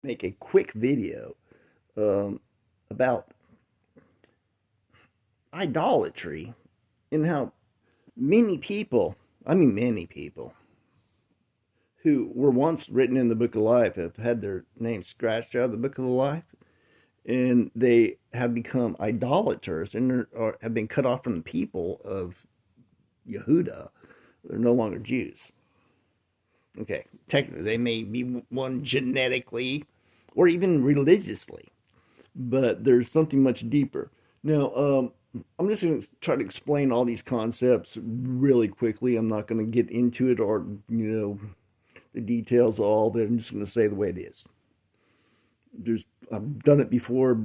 make a quick video um, about idolatry and how many people, many people, who were once written in the book of life have had their names scratched out of the book of life, and they have become idolaters and or have been cut off from the people of Yehuda. They're no longer Jews. Okay, technically, they may be one genetically or even religiously, but there's something much deeper. Now, I'm just going to try to explain all these concepts really quickly. I'm not going to get into it or, the details of all of it. I'm just going to say the way it is. I've done it before,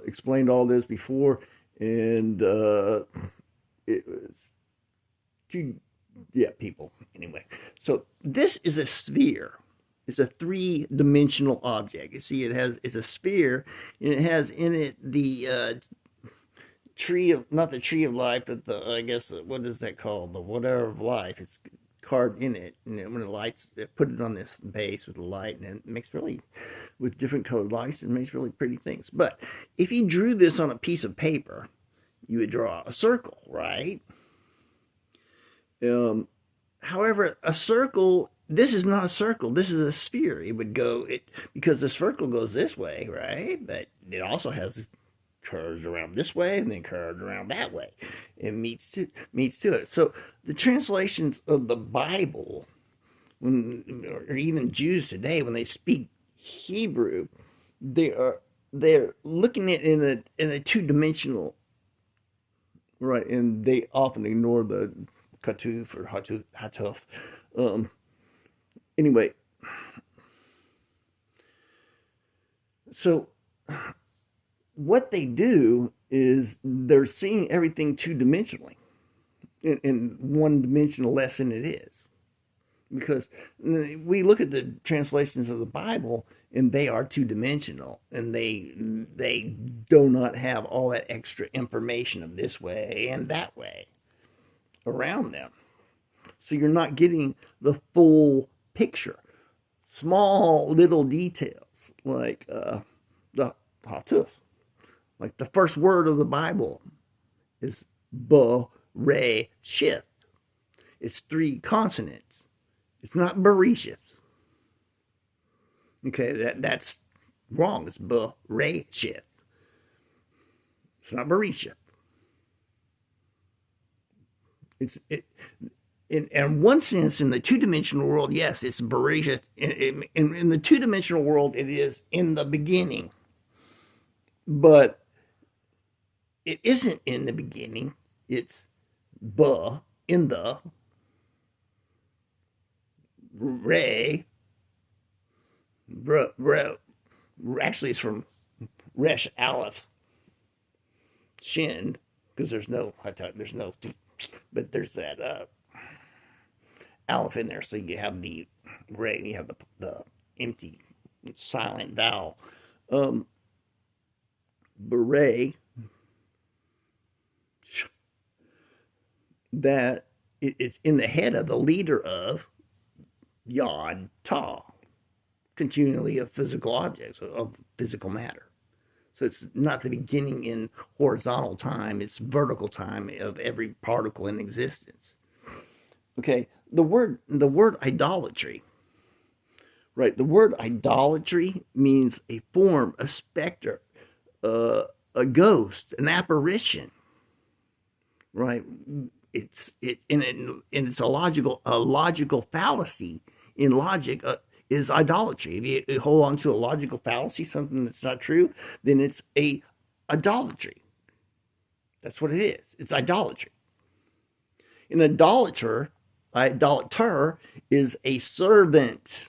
explained all this before, and it was too, yeah, people. Anyway, so this is a sphere. It's a three-dimensional object. You see, it's a sphere, and it has in it the tree of, not the tree of life, but the, I guess, what is that called? The whatever of life. It's carved in it, and when the lights, they put it on this base with the light, and it makes really, with different colored lights, it makes really pretty things. But if you drew this on a piece of paper, you would draw a circle, right? However, a circle, this is not a circle. This is a sphere. It would go, because the circle goes this way, right? But it also has curves around this way and then curves around that way. It meets to it. So the translations of the Bible, or even Jews today, when they speak Hebrew, they're looking at it in a two-dimensional, right? And they often ignore the Katuf or Hatuf. Um, anyway, so what they do is they're seeing everything two-dimensionally, and one-dimensional less than it is. Because we look at the translations of the Bible, and they are two-dimensional, and they do not have all that extra information of this way and that way around them. So you're not getting the full picture. Small little details like the hatuf, like the first word of the Bible is Bereshith. It's three consonants. It's not Bereshith. Okay, that's wrong. It's Bereshith. It's not Bereshith. In one sense, in the two-dimensional world, yes, it's Bereshith. In the two-dimensional world, it is in the beginning. But it isn't in the beginning. It's in the Re. Actually, it's from Resh Aleph Shin, because there's no, but there's that Aleph in there, so you have the Re, you have the empty silent vowel. Beret, that it's in the head of the leader of Yod Ta, continually of physical objects, of physical matter. So it's not the beginning in horizontal time, it's vertical time of every particle in existence. Okay, the word idolatry, right? The word idolatry means a form, a specter, a ghost, an apparition, right? It's a logical fallacy in logic. Is idolatry. If you hold on to a logical fallacy, something that's not true, then it's a idolatry. That's what it is. It's idolatry. An idolater is a servant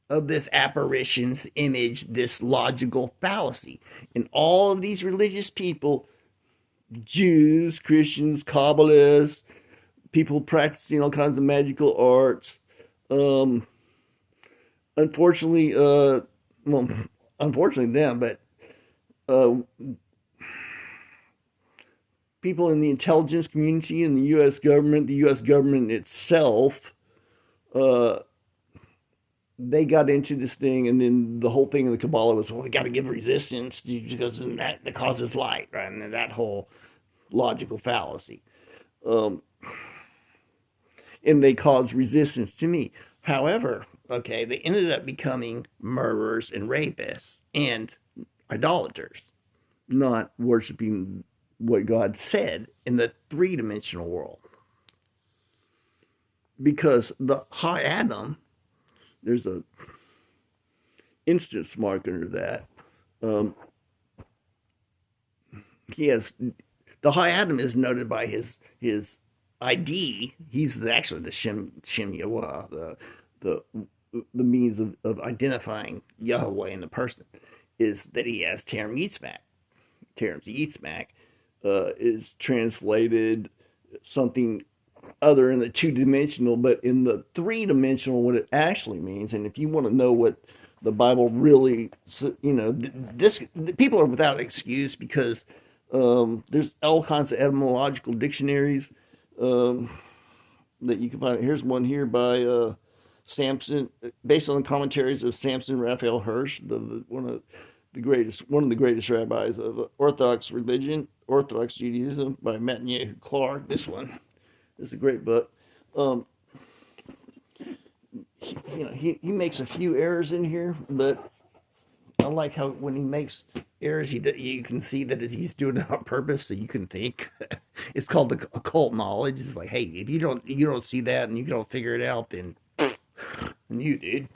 of this apparition's image, this logical fallacy. And all of these religious people, Jews, Christians, Kabbalists, people practicing all kinds of magical arts, unfortunately, unfortunately them, but uh, people in the intelligence community and the U.S. government itself, uh, they got into this thing, and then the whole thing of the Kabbalah was, well, we got to give resistance because that causes light, right? And that whole logical fallacy. Um, and they caused resistance to me. However, okay, they ended up becoming murderers and rapists and idolaters, not worshiping what God said in the three-dimensional world. Because the high Adam, there's a instance mark under that. He has the high Adam is noted by his ID. He's actually the Shem Yahweh, the the means of identifying Yahweh in the person is that he has Terem Yitzmak. Terem Yitzmak is translated something other in the two-dimensional, but in the three-dimensional, what it actually means. And if you want to know what the Bible really, this people are without excuse because there's all kinds of etymological dictionaries that you can find. Here's one here by Samson, based on the commentaries of Samson Raphael Hirsch, one of the greatest rabbis of Orthodox religion, Orthodox Judaism, by Matthew Clark. This one is a great book. He makes a few errors in here, but I like how when he makes errors, you can see that he's doing it on purpose, so you can think. It's called occult knowledge. It's like, hey, if you don't see that and you don't figure it out, then you did.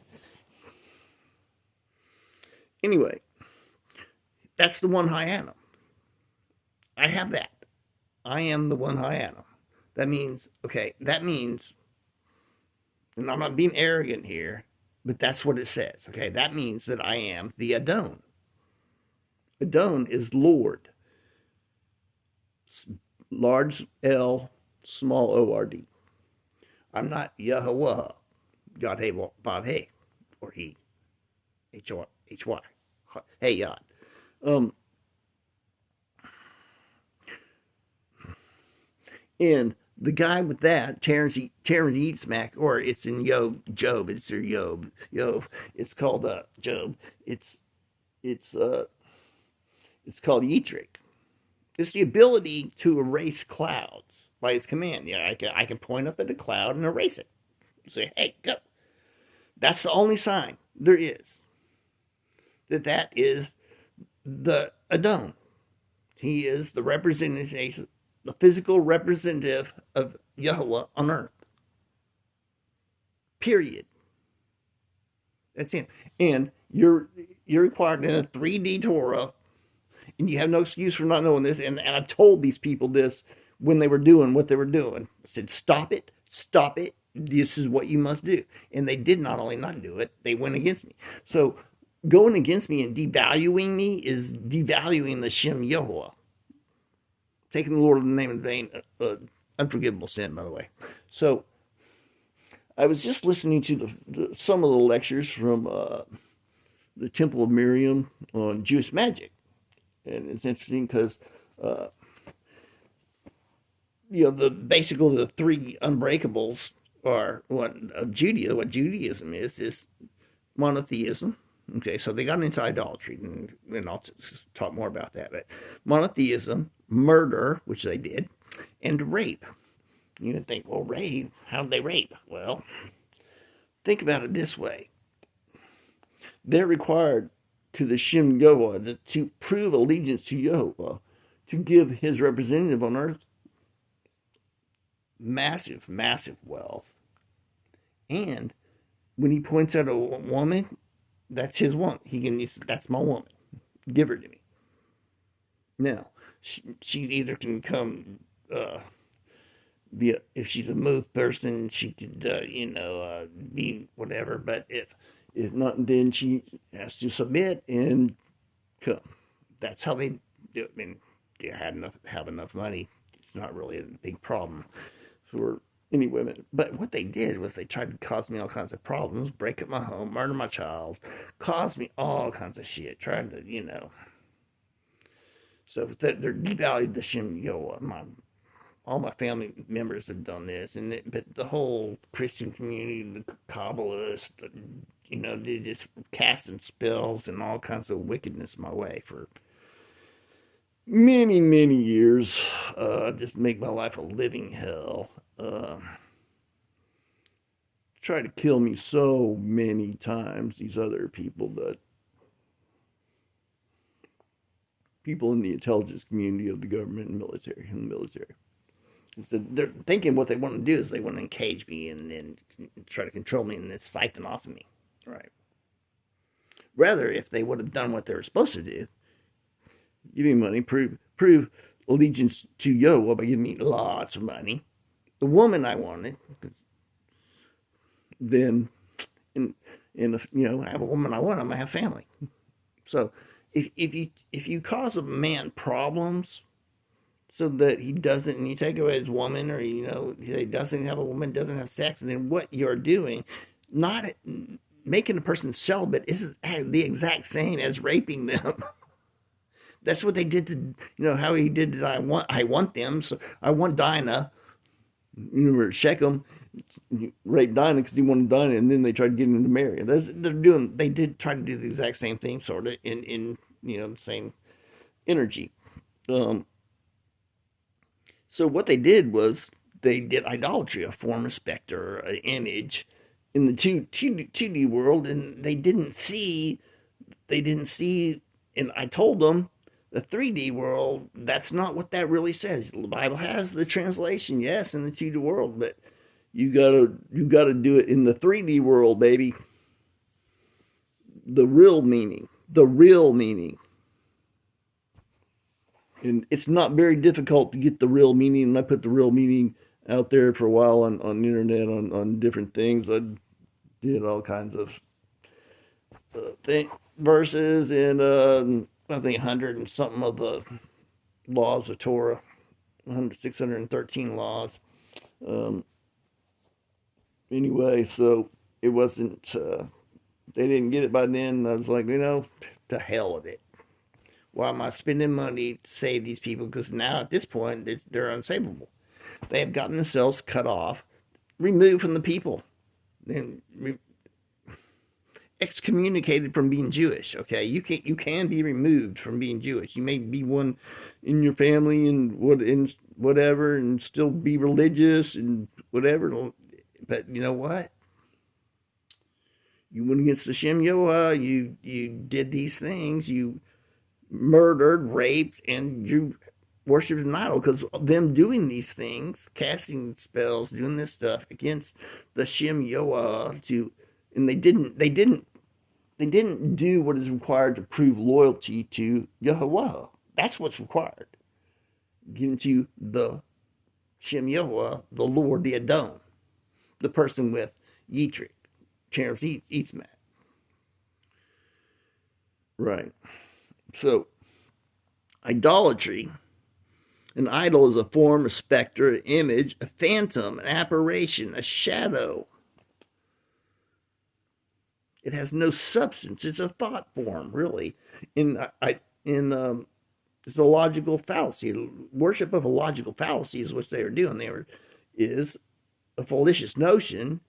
Anyway, that's the one high Adam. I have that. I am the one high Adam. That means, and I'm not being arrogant here, but that's what it says. Okay, that means that I am the Adon. Adon is Lord. Large L, small O-R-D. I'm not Yahweh, God Hey Bob Hey, or He, H-Y. Hey Yod. And the guy with that, Terence Yitzmak, or it's in Job, it's or Job, it's called Job. It's called Yitrick. It's the ability to erase clouds by its command. Yeah, I can point up at a cloud and erase it. Say, hey, go. That's the only sign there is that is the Adon. He is the representation, the physical representative of Yahweh on earth. Period. That's him. And you're required in a 3D Torah, and you have no excuse for not knowing this. And I've told these people this when they were doing what they were doing. I said, stop it. This is what you must do. And they did not only not do it, they went against me. So going against me and devaluing me is devaluing the Shem Yahweh. Taking the Lord in the name in vain, unforgivable sin, by the way. So I was just listening to some of the lectures from the Temple of Miriam on Jewish magic. And it's interesting because, basically the three unbreakables are what Judaism is monotheism. Okay, so they got into idolatry, and I'll talk more about that. But monotheism, murder, which they did, and rape. You would think, well, rape? How did they rape? Well, think about it this way. They're required to the Shem Yahweh to prove allegiance to Yahweh, to give his representative on earth massive, massive wealth. And when he points out a woman, that's his woman. That's my woman. Give her to me. Now, she either can come, if she's a move person, she could, be whatever. But if not, then she has to submit and come. That's how they do it. I mean, they have enough money. It's not really a big problem for any women. But what they did was they tried to cause me all kinds of problems, break up my home, murder my child, cause me all kinds of shit, trying to, So they're devalued the Shem Yahweh. All my family members have done this, but the whole Christian community, the Kabbalists, the they just casting spells and all kinds of wickedness my way for many, many years. Just make my life a living hell. Try to kill me so many times, these other people, that people in the intelligence community of the government and military, So they're thinking what they want to do is they want to encage me and try to control me and then siphon off of me. Right. Rather, if they would have done what they were supposed to do, give me money, prove allegiance to Yahweh by giving me lots of money, the woman I wanted, then, and if I have a woman I want, I'm gonna have family. So, if you cause a man problems so that he doesn't, and you take away his woman, or he doesn't have a woman, doesn't have sex, and then what you're doing, not making a person celibate, is the exact same as raping them. That's what they did to, how he did to I want them. So I want Dinah. Remember Shechem raped Dinah because he wanted Dinah, and then they tried to get him to marry. They did try to do the exact same thing, sort of in the same energy. So what they did was they did idolatry, a form, a specter, an image, in the 2D world, and they didn't see, and I told them, the 3D world, that's not what that really says. The Bible has the translation, yes, in the 2D world, but you gotta do it in the 3D world, baby. The real meaning. And it's not very difficult to get the real meaning, and I put the real meaning out there for a while on the internet on different things. I did all kinds of verses and I think 100 and something of the laws of Torah, 613 laws. Anyway, so it wasn't, they didn't get it by then. I was like, to hell with it. Why am I spending money to save these people? Because now at this point, they're unsavable. They have gotten themselves cut off, removed from the people, and excommunicated from being Jewish. Okay, you can be removed from being Jewish. You may be one in your family and whatever, and still be religious and whatever. But you know what? You went against Hashem Yoah. You did these things. You murdered, raped, and you worshipped an idol. Because them doing these things, casting spells, doing this stuff against the Shem Yoah, and they didn't do what is required to prove loyalty to Yahweh. That's what's required. Get into the Shem Yahweh, the Lord, the Adon, the person with Yitrik, Cherith Eatsmat. Right. So, idolatry. An idol is a form, a specter, an image, a phantom, an apparition, a shadow. It has no substance. It's a thought form, really. It's a logical fallacy. Worship of a logical fallacy is what they were doing. Is a fallacious notion,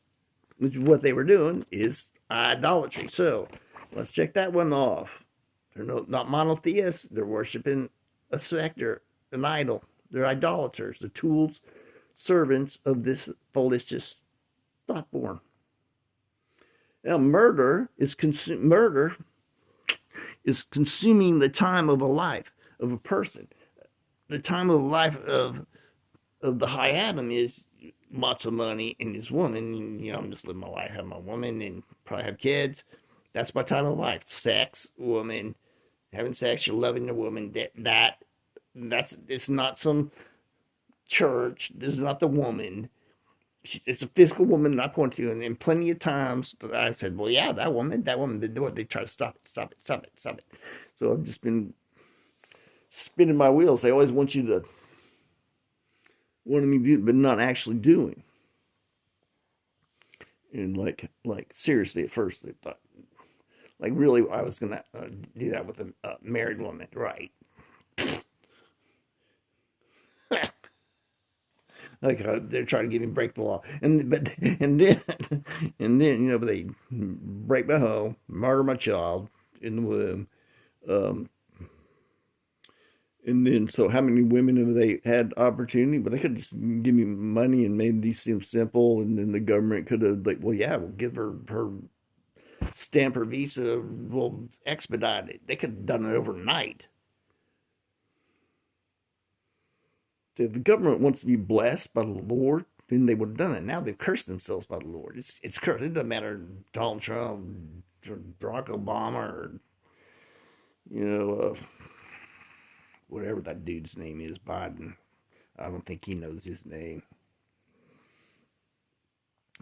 which is what they were doing, is idolatry. So let's check that one off. They're not monotheists. They're worshiping a specter, an idol. They're idolaters. The tools, servants of this fallacious thought form. Now, murder is consuming the time of a life of a person. The time of life of the high Adam is lots of money and his woman. I'm just living my life, have my woman, and probably have kids. That's my time of life. Sex, woman, having sex. You're loving the woman. It's not some church. This is not the woman. It's a physical woman that I point to, and plenty of times I said, well, yeah, that woman did do it. They try to stop it. So I've just been spinning my wheels. They always want me to do, but not actually doing. And like seriously, at first they thought, like really, I was gonna do that with a married woman, right? Like they're trying to get him to break the law, and then but they break my home, murder my child in the womb, um, and then so how many women have they had opportunity? But they could just give me money and made these seem simple, and then the government could have like, well, yeah, we'll give her stamp her visa, we'll expedite it. They could have done it overnight. So if the government wants to be blessed by the Lord, then they would have done it. Now they've cursed themselves by the Lord. It's cursed. It doesn't matter Donald Trump, Barack Obama, or whatever that dude's name is, Biden. I don't think he knows his name.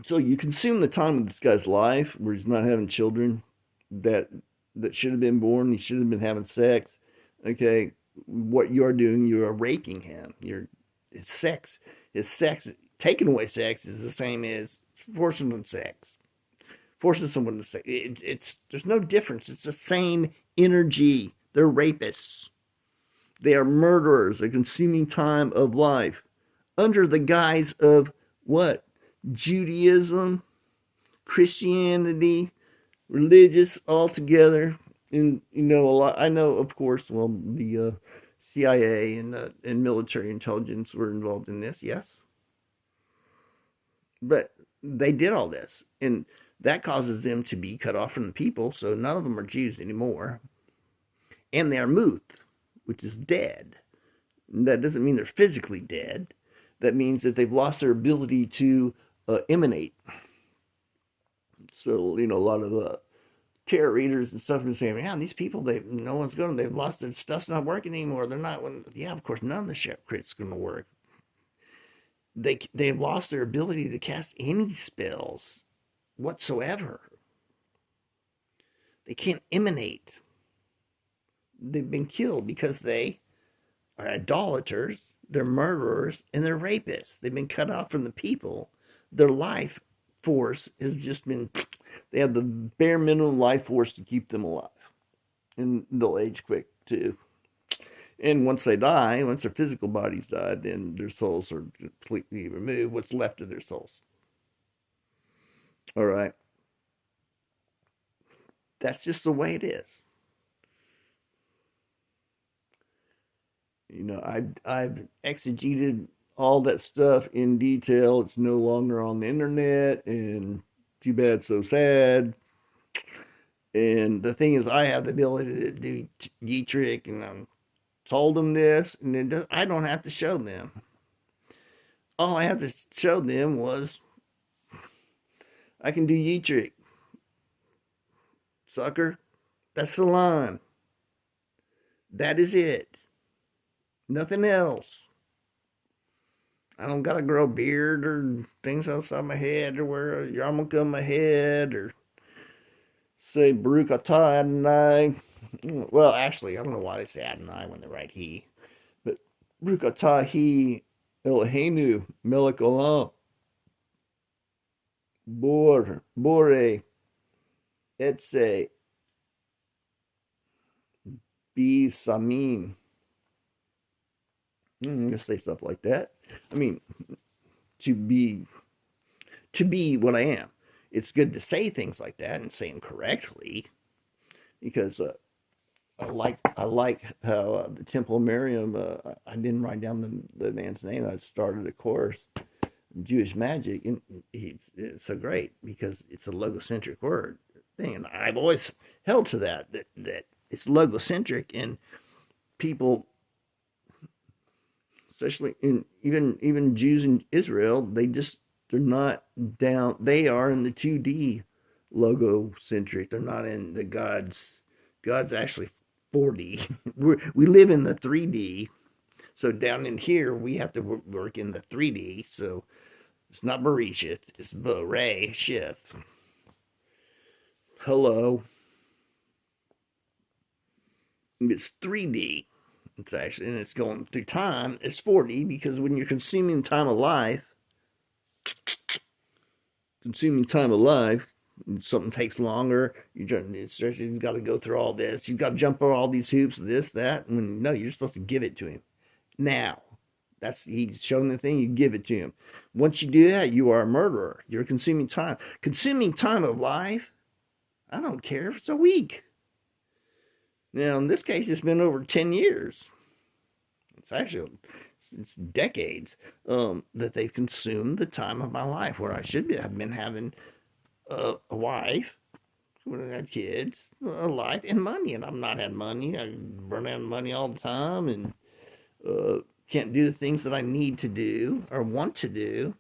So you consume the time of this guy's life where he's not having children that should have been born. He should have been having sex. Okay, what you are doing, you are raping him. It's sex. His sex, taking away sex, is the same as forcing on sex. Forcing someone to say it's there's no difference. It's the same energy. They're rapists. They are murderers. They're consuming time of life under the guise of what? Judaism, Christianity, religious all together. And a lot. I know, of course. Well, the CIA and military intelligence were involved in this. Yes, but they did all this, and that causes them to be cut off from the people. So none of them are Jews anymore, and they are Muth, which is dead. That doesn't mean they're physically dead. That means that they've lost their ability to emanate. So a lot of tarot readers and stuff are saying, "Man, these people, no one's going. They've lost their stuff's not working anymore. They're not." Yeah, of course, none of the shit crit's going to work. They've lost their ability to cast any spells whatsoever. They can't emanate. They've been killed because they are idolaters, they're murderers, and they're rapists. They've been cut off from the people. Their life force has just been, they have the bare minimum life force to keep them alive. And they'll age quick too. And once they die, once their physical bodies die, then their souls are completely removed. What's left of their souls. All right. That's just the way it is. I've exegeted all that stuff in detail. It's no longer on the internet, and too bad, so sad. And the thing is, I have the ability to do Dietrich, and I told them this, and I don't have to show them. All I have to show them was I can do Dietrich. Sucker, that's the line. That is it. Nothing else. I don't gotta grow a beard or things outside my head or wear a yarmulke on my head or say Baruch atah Adonai. Well, actually, I don't know why they say Adonai when they write he, but Baruch atah he Eloheinu melech olam bore etze bi samim. I'm gonna say stuff like that. I mean, to be what I am. It's good to say things like that and say them correctly, because I like how the Temple of Miriam. I didn't write down the man's name. I started a course, Jewish magic, and it's so great because it's a logocentric word thing, and I've always held to that it's logocentric, and people, especially in even Jews in Israel, they're not down. They are in the 2D logocentric. They're not in the God's. God's actually 4D. We live in the 3D. So down in here, we have to work in the 3D. So it's not Bereshit. It's Bereshith. Hello. It's 3D. It's actually, and it's going through time. It's 4D because when you're consuming time of life, something takes longer. You've got to go through all this. You've got to jump over all these hoops, this, that. And no, you're supposed to give it to him now. He's shown the thing, you give it to him. Once you do that, you are a murderer. You're consuming time. Consuming time of life, I don't care if it's a week. Now, in this case, it's been over 10 years. It's decades that they've consumed the time of my life where I should have been having a wife, when I had kids, a life, and money. And I've not had money. I burn out money all the time and can't do the things that I need to do or want to do.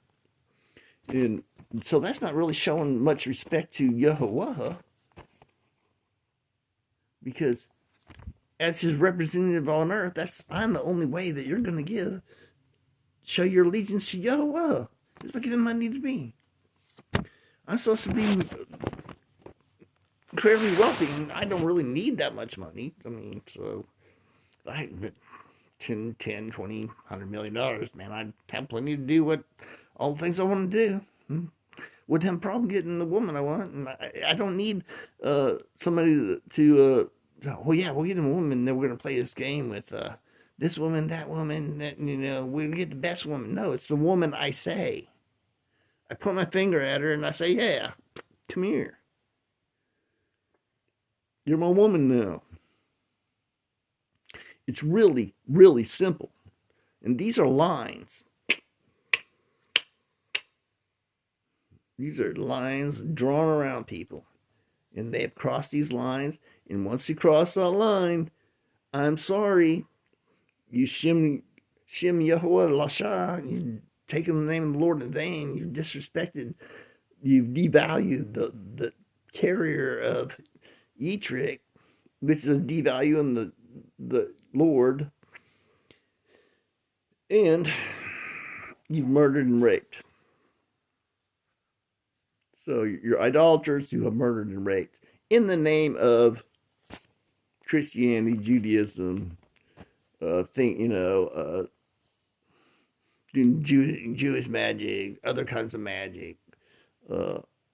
And so that's not really showing much respect to Yahuwah, because as his representative on earth, I'm the only way that you're going to show your allegiance to Yahuwah, is by giving money to me. I'm supposed to be incredibly wealthy, and I don't really need that much money. I mean, so I 10, 20, $100 million, man, I'd have plenty to do all the things I want to do. Wouldn't have a problem getting the woman I want, and I don't need somebody to well, yeah, we'll get him a woman, and then we're going to play this game with this woman, that woman, that, we're going to get the best woman. No, it's the woman I say. I point my finger at her, and I say, yeah, come here. You're my woman now. It's really, really simple. And these are lines. These are lines drawn around people. And they have crossed these lines. And once you cross that line, I'm sorry, you shim Yahuwah Lasha, you taken the name of the Lord in vain, you disrespected, you devalued the carrier of Yitrick, which is devaluing the Lord, and you've murdered and raped. So you're idolaters who have murdered and raped in the name of Christianity, Judaism, doing Jewish magic, other kinds of magic,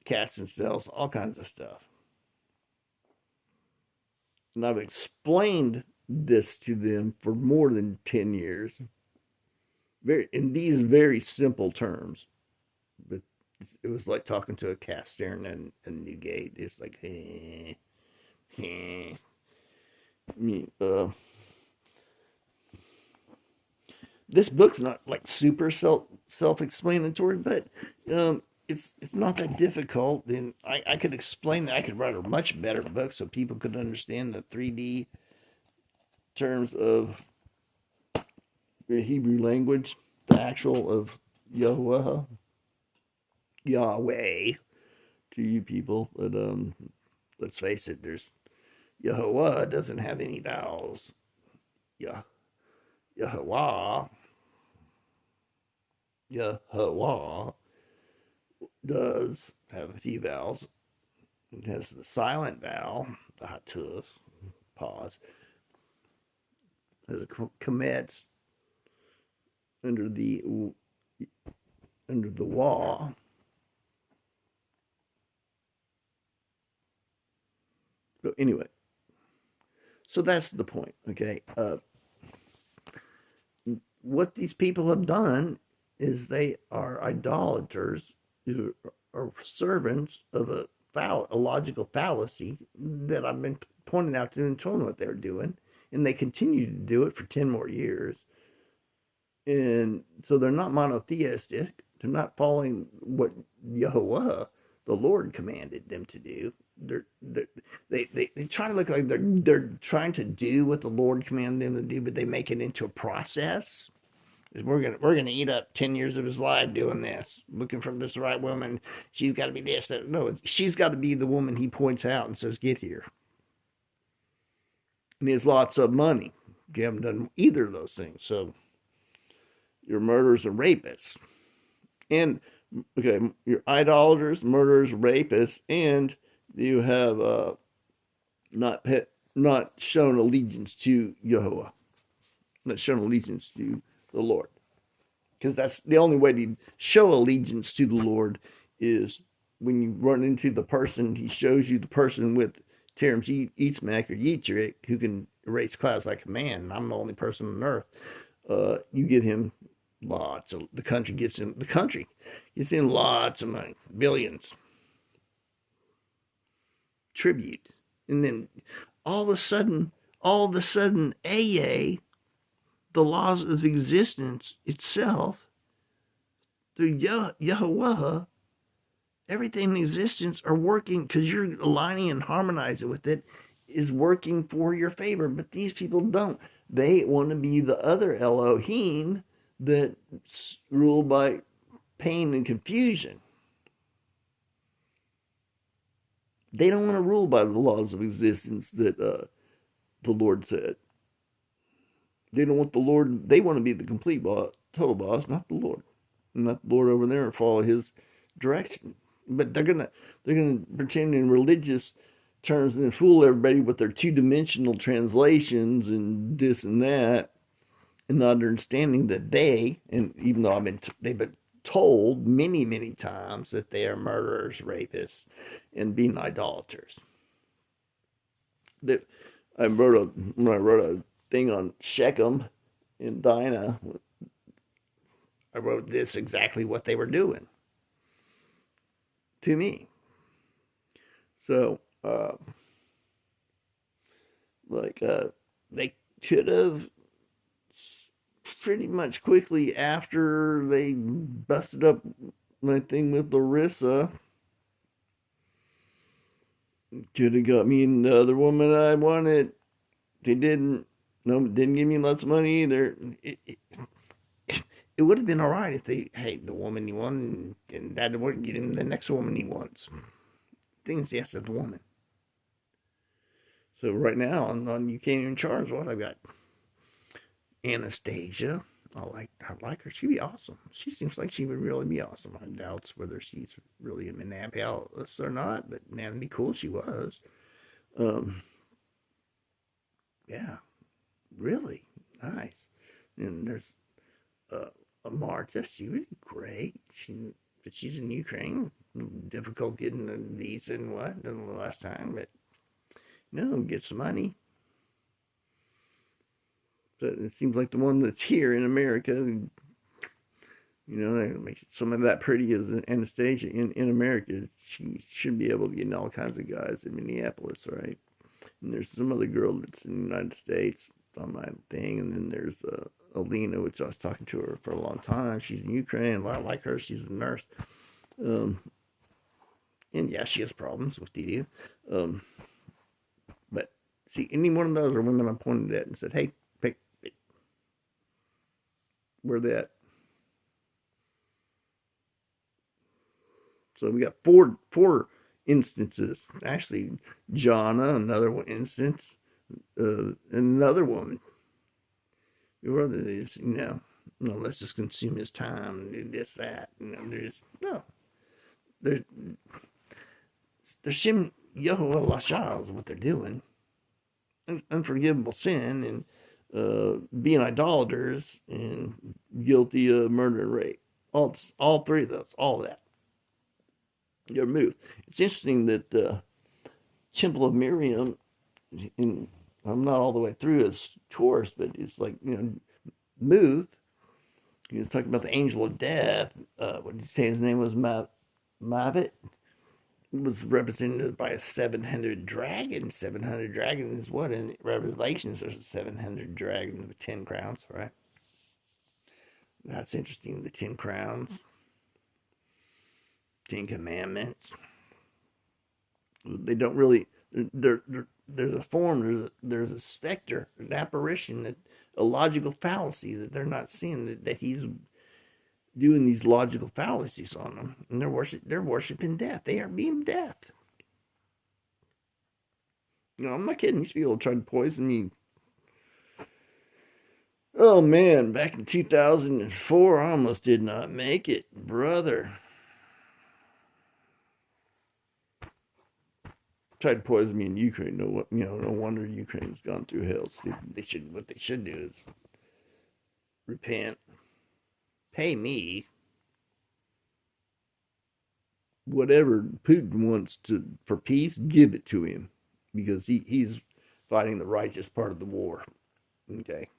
casting spells, all kinds of stuff. And I've explained this to them for more than 10 years, in these very simple terms. But it was like talking to a cat staring at a new gate. It's like, this book's not like super self-explanatory, but it's not that difficult, and I could explain that. I could write a much better book so people could understand the 3D terms of the Hebrew language, the actual of Yahweh to you people. But let's face it, Yahweh doesn't have any vowels. Yahweh does have a few vowels. It has the silent vowel, the hatuf, pause. There's a commits under the wa. So anyway, so that's the point, okay? What these people have done is they are idolaters who are servants of a logical fallacy that I've been pointing out to them and told them what they're doing, and they continue to do it for 10 more years. And so they're not monotheistic. They're not following what Yahuwah, the Lord, commanded them to do. They try to look like they're trying to do what the Lord commanded them to do, but they make it into a process. We're gonna eat up 10 years of his life doing this, looking for this right woman. She's got to be this, that. No, she's got to be the woman he points out and says, "Get here." And he has lots of money. You haven't done either of those things, so you're murderers and rapists. And okay, you're idolaters, murderers, rapists, and you have not shown allegiance to Yahuwah, not shown allegiance to the Lord. Because that's the only way to show allegiance to the Lord, is when you run into the person, he shows you the person with Terem Yitzmak or Yitzhak, who can erase clouds like a man, and I'm the only person on earth. You give him Lots of the country gets in lots of money, billions tribute, and then all of a sudden, AA, the laws of existence itself, through Yahweh, everything in existence are working because you're aligning and harmonizing with it, is working for your favor. But these people don't. They want to be the other Elohim that's ruled by pain and confusion. They don't want to rule by the laws of existence that the Lord said. They don't want the Lord. They want to be the complete boss, total boss, not the Lord, not the Lord over there, and follow His direction. But they're gonna pretend in religious terms and then fool everybody with their two-dimensional translations and this and that, and not understanding that and even though they've been told many times that they are murderers, rapists, and being idolaters. When I wrote a thing on Shechem and Dinah, I wrote this exactly what they were doing to me. So, they could have pretty much quickly after they busted up my thing with Larissa, could have got me the other woman I wanted. They didn't. No, didn't give me lots of money either. It would have been all right if the woman you want, and that would get him the next woman he wants. Things, yes, as a woman. So right now, on You Can't Even Charge what I've got Anastasia. I like her. She'd be awesome. She seems like she would really be awesome. I doubt whether she's really a Minneapolis or not, but man, it'd be cool if she was. Yeah, really nice. And there's Marta. She was great. But she's in Ukraine. Difficult getting a visa and what than the last time, but get some money. So it seems like the one that's here in America, that makes some of that pretty as Anastasia in America. She should be able to get all kinds of guys in Minneapolis, right? And there's some other girl that's in the United States on my thing, and then there's Alina, which I was talking to her for a long time. She's in Ukraine. I like her. She's a nurse. And yeah, she has problems with DD. But see, any one of those are women I pointed at and said, hey, pick where they at. So we got four instances. Actually, Jonna, another one instance, another woman. Your brother is, let's just consume his time and do this, that. They're Shem Yehovah Lashal is what they're doing. Unforgivable sin and being idolaters and guilty of murder and rape. All three of those, all of that. You're moved. It's interesting that the Temple of Miriam, I'm not all the way through his course, but it's like, moved. He was talking about the angel of death. What did he say his name was? Mavet. Was represented by a 700 dragon. 700 dragons is what? In Revelations, there's a 700 dragons with 10 crowns, right? That's interesting. The 10 crowns, 10 commandments. They don't really. There's a form. There's a specter, an apparition, a logical fallacy that they're not seeing. That he's doing these logical fallacies on them, and they're worshiping death. They are being death. I'm not kidding. These people tried to poison me. Oh man, back in 2004, I almost did not make it, brother. Tried to poison me in Ukraine. No wonder Ukraine's gone through hell. What they should do is repent, pay me whatever Putin wants for peace, give it to him, because he's fighting the righteous part of the war. Okay.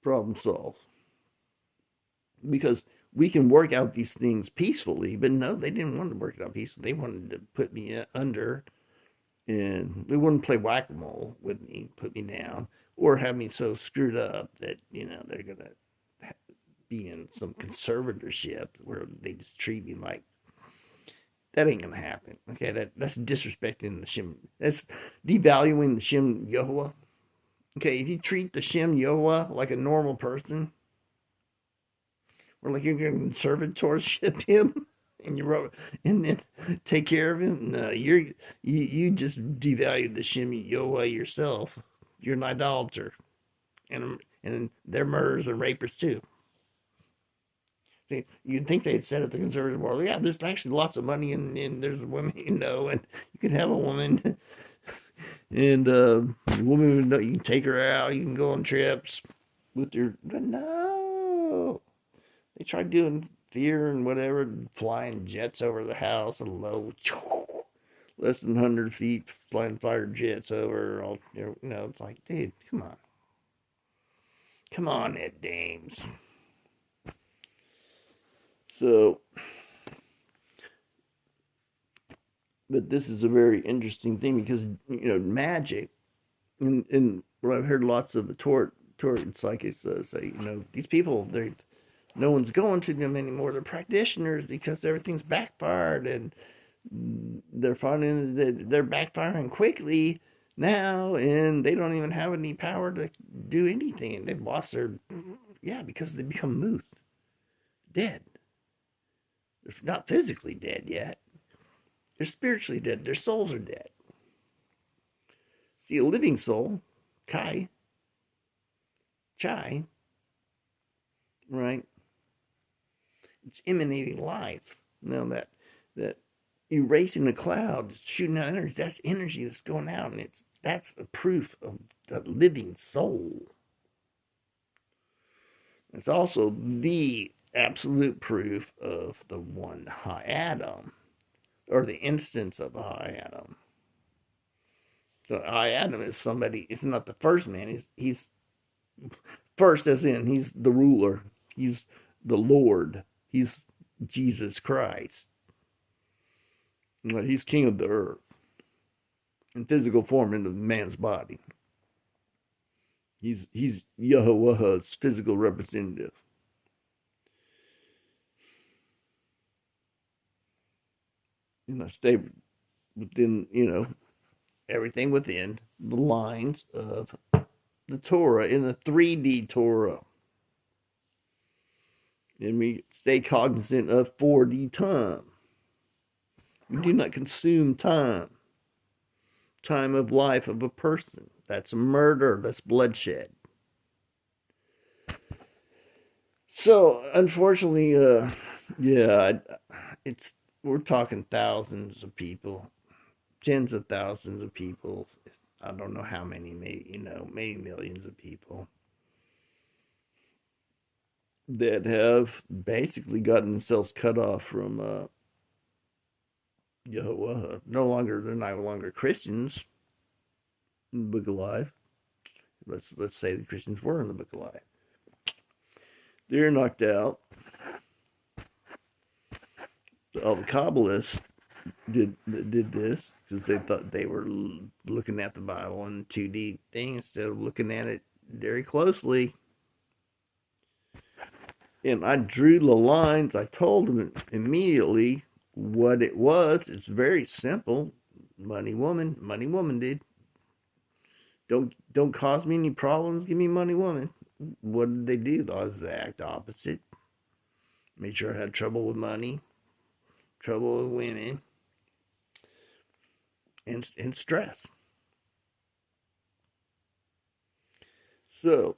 problem solved. Because we can work out these things peacefully, but no, they didn't want to work it out peacefully. They wanted to put me under, and they wouldn't play whack-a-mole with me, put me down, or have me so screwed up that, they're going to be in some conservatorship where they just treat me like that ain't gonna happen. Okay, that's disrespecting the Shem. That's devaluing the Shem Yehovah. Okay, if you treat the Shem Yehovah like a normal person, or like you're gonna conservatorship him, and and then take care of him, no, you just devalued the Shem Yehovah yourself. You're an idolater, and they're murderers and rapists too. You'd think they'd said at the conservative world, yeah, there's actually lots of money and there's women, and you can have a woman, and the woman, you can take her out, you can go on trips with your, but no, they tried doing fear and whatever, flying jets over the house and low, less than 100 feet, flying fighter jets over, all, it's like, dude, come on, Ed Dames. So, but this is a very interesting thing because magic, and what I've heard lots of the Torah psychics say, these people, no one's going to them anymore. They're practitioners because everything's backfired, and they're finding that they're backfiring quickly now, and they don't even have any power to do anything. They've lost their, because they become moot, dead. They're not physically dead yet. They're spiritually dead. Their souls are dead. See, a living soul, Chai, right? It's emanating life. Now that erasing the cloud, shooting out energy, that's energy that's going out, and that's a proof of the living soul. It's also the absolute proof of the one high Adam, or the instance of a high Adam. So high Adam is somebody. It's not the first man. He's first, as in he's the ruler. He's the Lord. He's Jesus Christ. He's king of the earth in physical form in the man's body. He's Yehovah's physical representative. Stay within, everything within the lines of the Torah, in the 3D Torah. And we stay cognizant of 4D time. We do not consume time. Time of life of a person. That's murder. That's bloodshed. So, unfortunately, we're talking thousands of people, tens of thousands of people. I don't know how many, maybe millions of people that have basically gotten themselves cut off from Yehovah. They're no longer Christians in the Book of Life. Let's say the Christians were in the Book of Life. They're knocked out. All the Kabbalists did this because they thought they were looking at the Bible in 2D thing instead of looking at it very closely. And I drew the lines. I told them immediately what it was. It's very simple. Money woman, dude. Don't cause me any problems. Give me money woman. What did they do? The exact opposite. Made sure I had trouble with money, trouble with women, and stress. So,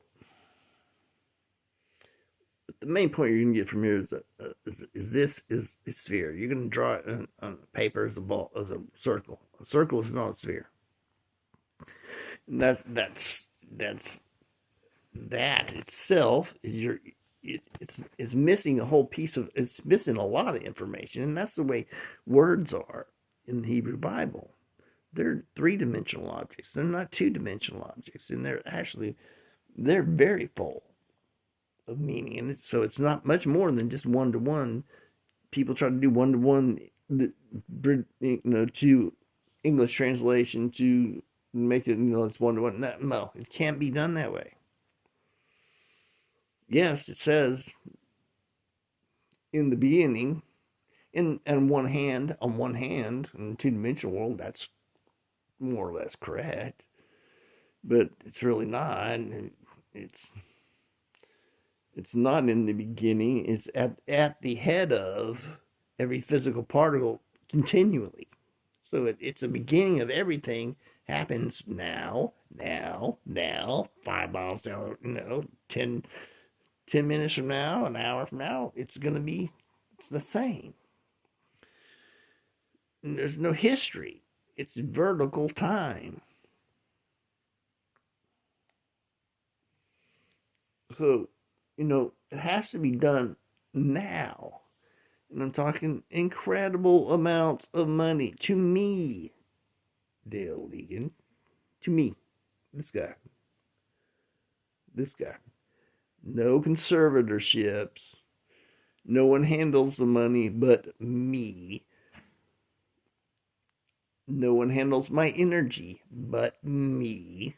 the main point you're going to get from here is this is a sphere. You're going to draw it on paper as a circle. A circle is not a sphere. And that itself is it's missing a whole piece of, it's missing a lot of information, and that's the way words are in the Hebrew Bible. They're three-dimensional objects. They're not two-dimensional objects, and they're very full. of meaning, and it's not much more than just one to one. People try to do one to one, to English translation to make it, it's one to one. No, it can't be done that way. Yes, it says in the beginning, in on one hand, in two-dimensional world, that's more or less correct, but it's really not. It's it's not in the beginning. It's at the head of every physical particle continually. So it's the beginning of everything. Happens now. 5 miles down, 10 minutes from now, an hour from now, it's going to be the same. And there's no history. It's vertical time. So, it has to be done now. And I'm talking incredible amounts of money to me, Dale Egan. To me, this guy. This guy. No conservatorships. No one handles the money but me. No one handles my energy but me.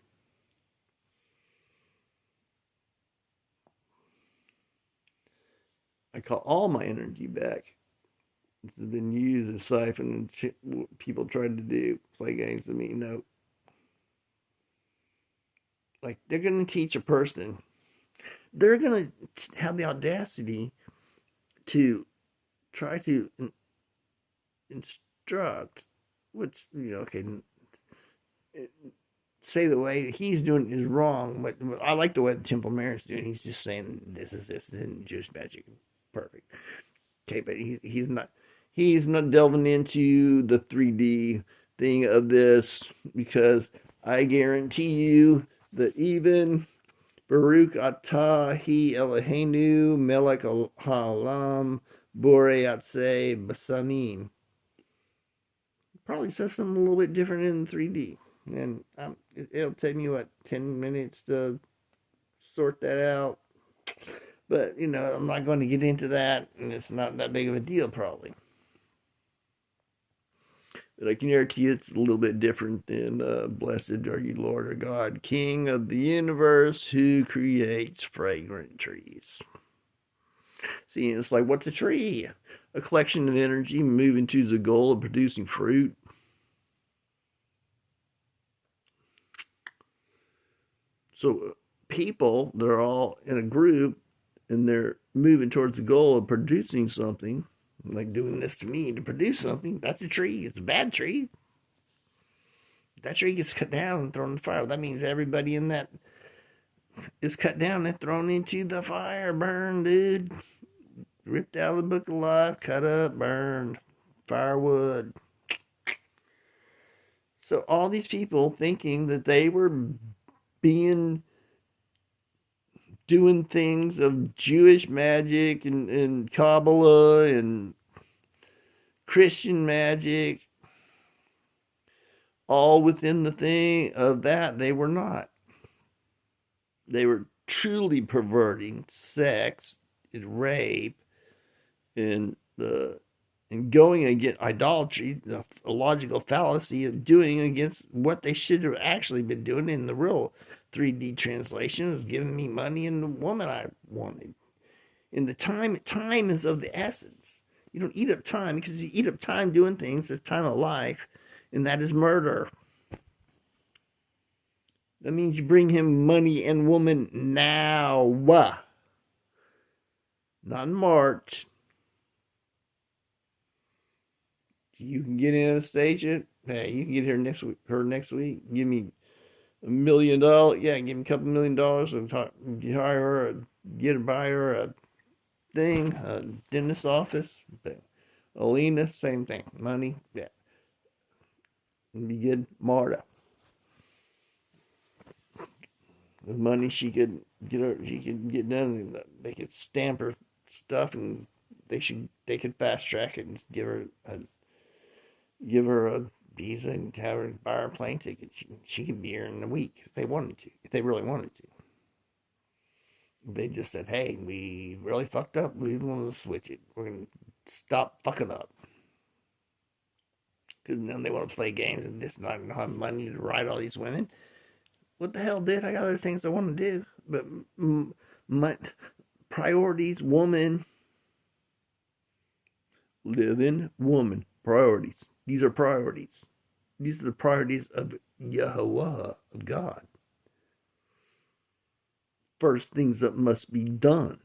I call all my energy back. It's been used as siphon, and people tried to do play games with me. No, like they're going to teach a person. They're going to have the audacity to try to instruct, which okay, say the way he's doing is wrong, but I like the way the Temple Mary's doing. He's just saying this and Jewish magic, perfect. Okay, but he's not delving into the 3D thing of this, because I guarantee you that even Baruch atah he Eloheinu melech haolam borei atzei basamim probably says something a little bit different in 3D. And it'll take me, 10 minutes to sort that out. But, I'm not going to get into that, and it's not that big of a deal, probably. But I can guarantee you it's a little bit different than blessed are you, Lord or God, King of the universe, who creates fragrant trees. See, it's like, what's a tree? A collection of energy moving to the goal of producing fruit. So people, they're all in a group, and they're moving towards the goal of producing something, like doing this to me to produce something. That's a tree. It's a bad tree. That tree gets cut down and thrown in the fire. That means everybody in that is cut down and thrown into the fire. Burned, dude. Ripped out of the book of life, cut up, burned. Firewood. So all these people thinking that they were being doing things of Jewish magic and Kabbalah and Christian magic, all within the thing of that, they were not. They were truly perverting sex and rape and going against idolatry, the logical fallacy of doing against what they should have actually been doing in the real 3D translation, is giving me money and the woman I wanted. And time is of the essence. You don't eat up time, because if you eat up time doing things, it's time of life, and that is murder. That means you bring him money and woman now, not in March. You can get in Anastasia. Hey, you can get her next week. Give me $1 million. Yeah, give me a couple $1 million and hire her, buy her a thing, a dentist office. Alina, same thing. Money, yeah. It'd be good. Marta. With money, she could get done. And they could stamp her stuff, and they could fast track it and give her a visa and have her buy her a plane ticket. She could be here in a week if they wanted to, if they really wanted to. They just said, "Hey, we really fucked up. We want to switch it. We're gonna stop fucking up." Because then they want to play games and just not have money to ride all these women. What the hell, dude? I got other things I want to do. But my priorities, woman, living, woman, priorities. These are priorities. These are the priorities of Yahweh, of God. First things that must be done.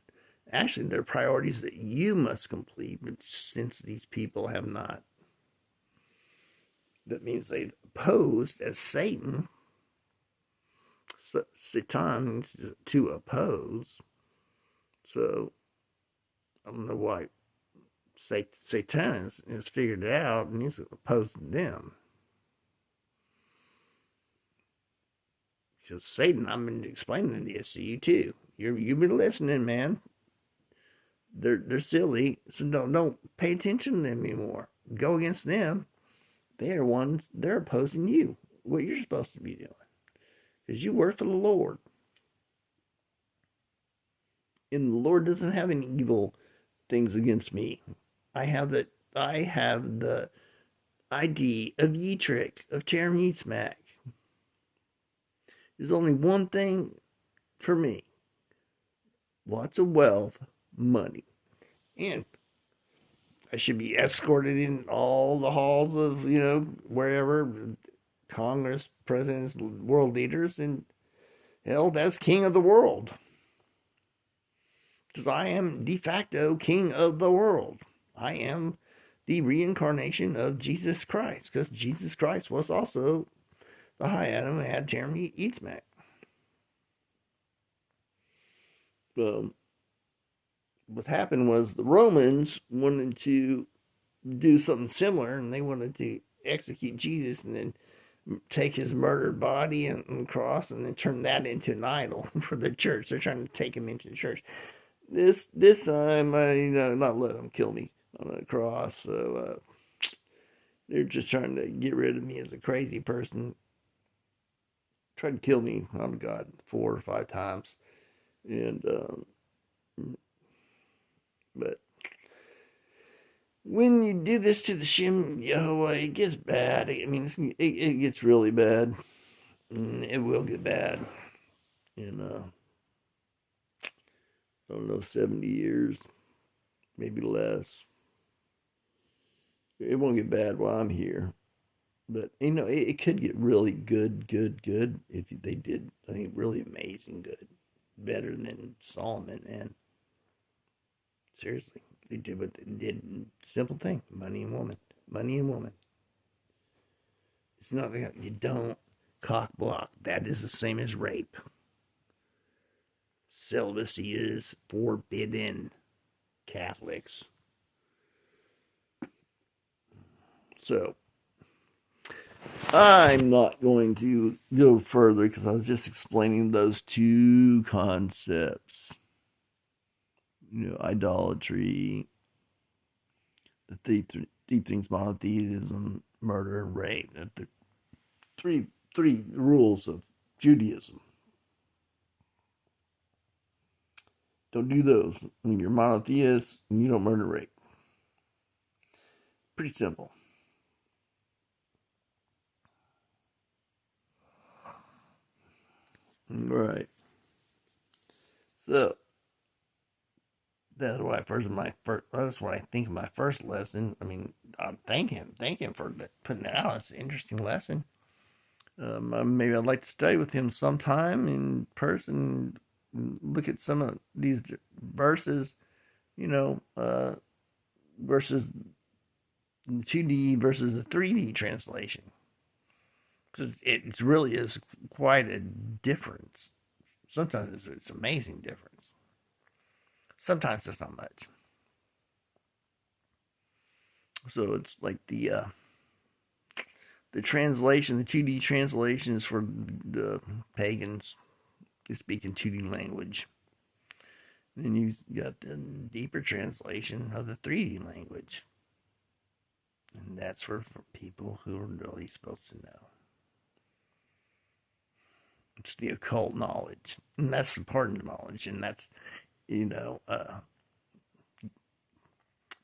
Actually, they're priorities that you must complete, but since these people have not, that means they've opposed as Satan. Satan means to oppose. So I don't know why Satan has figured it out and he's opposing them. Because Satan, I've been explaining this to you too. You've been listening, man. They're silly, so don't pay attention to them anymore. Go against them. They're opposing you. What you're supposed to be doing. Because you work for the Lord. And the Lord doesn't have any evil things against me. I have the ID of Yitrick, of Terem Yitzmak. There's only one thing for me. Lots of wealth, money. And I should be escorted in all the halls of, wherever, Congress, presidents, world leaders, and hell, that's king of the world. Because I am de facto king of the world. I am the reincarnation of Jesus Christ. Because Jesus Christ was also the high Adam and had Terem Yitzmak. What happened was the Romans wanted to do something similar, and they wanted to execute Jesus and then take his murdered body and cross and then turn that into an idol for the church. They're trying to take him into the church. This time, not let them kill me on a cross. So they're just trying to get rid of me as a crazy person. Tried to kill me, oh God, 4 or 5 times, and but when you do this to the Shem Yahweh, it gets bad. I mean, it gets really bad. It will get bad. In, I don't know, 70 years, maybe less. It won't get bad while I'm here. But, it could get really good if they did, I think, really amazing good. Better than Solomon, man. Seriously. They did what they did. Simple thing. Money and woman. Money and woman. It's not like you don't cock block. That is the same as rape. Celibacy is forbidden. Catholics. So, I'm not going to go further because I was just explaining those two concepts. Idolatry, the three things, monotheism, murder, and rape. The three rules of Judaism. Don't do those. When you're monotheist, and you don't murder, rape. Pretty simple. Right. So that's what I think of my first lesson. I mean, I'm thank him for putting it out. It's an interesting lesson. Maybe I'd like to study with him sometime in person. Look at some of these verses. Versus the 2D versus the 3D translation. Because it really is quite a difference. Sometimes it's amazing difference. Sometimes there's not much. So it's like the translation, the 2D translation is for the pagans who speak in 2D language. And then you got the deeper translation of the 3D language. And that's for people who are really supposed to know. It's the occult knowledge, and that's the part of knowledge, and that's you know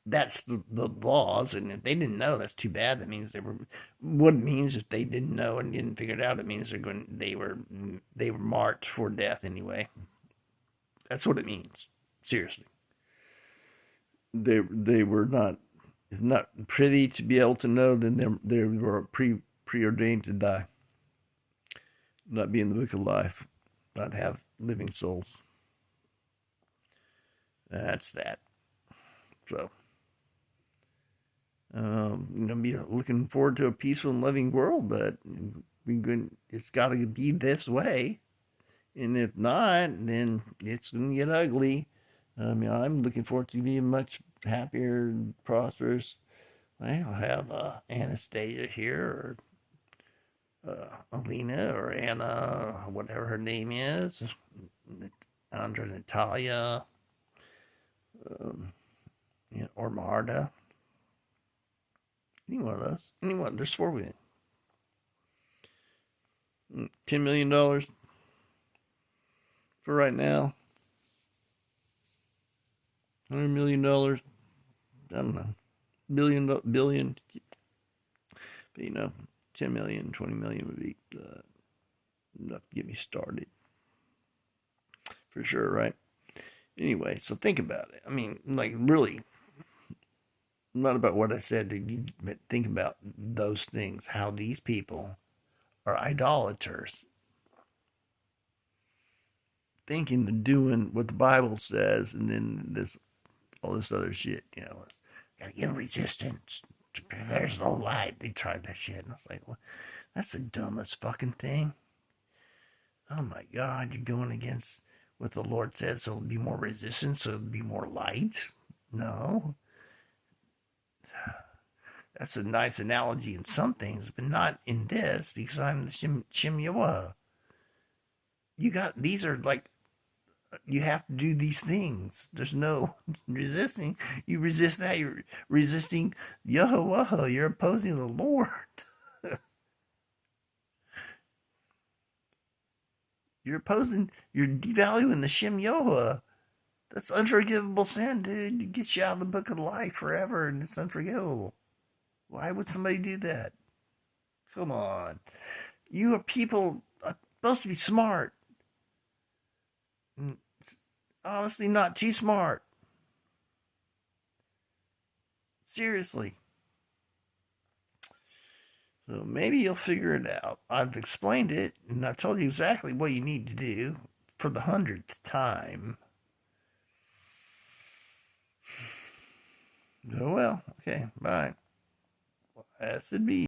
that's the laws. And if they didn't know, that's too bad. That means they were. What it means if they didn't know and didn't figure it out, it means they were marked for death anyway. That's what it means. Seriously, they were not privy to be able to know. Then they were preordained to die, not be in the book of life, not have living souls. That's that. So, be looking forward to a peaceful and loving world, but it's got to be this way. And if not, then it's going to get ugly. I'm looking forward to being much happier, prosperous. I'll have Anastasia here, or Alina, or Anna, whatever her name is, Andra, Natalia, or Marta. Any one of those. Anyone. There's 4 women. $10 million for right now. $100 million. I don't know. Billion. But 10 million, 20 million would be enough to get me started. For sure, right? Anyway, so think about it. Really, not about what I said, but think about those things, how these people are idolaters, thinking of doing what the Bible says, and then all this other shit, gotta give resistance. There's no light. They tried that shit, and I was like, well, that's the dumbest fucking thing. Oh my God, you're going against what the Lord said, so it'll be more resistance, so it'll be more light? No. That's a nice analogy in some things, but not in this, because I'm the Shem Yoah. These are like, you have to do these things. There's no resisting. You resist that, you're resisting Yahweh. You're opposing the Lord. You're devaluing the Shem Yoah. That's unforgivable sin, dude. It gets you out of the book of life forever, and it's unforgivable. Why would somebody do that? Come on. You are people supposed to be smart. Honestly, not too smart. Seriously. So maybe you'll figure it out. I've explained it, and I've told you exactly what you need to do for the 100th time. Oh well, okay, bye. As it be.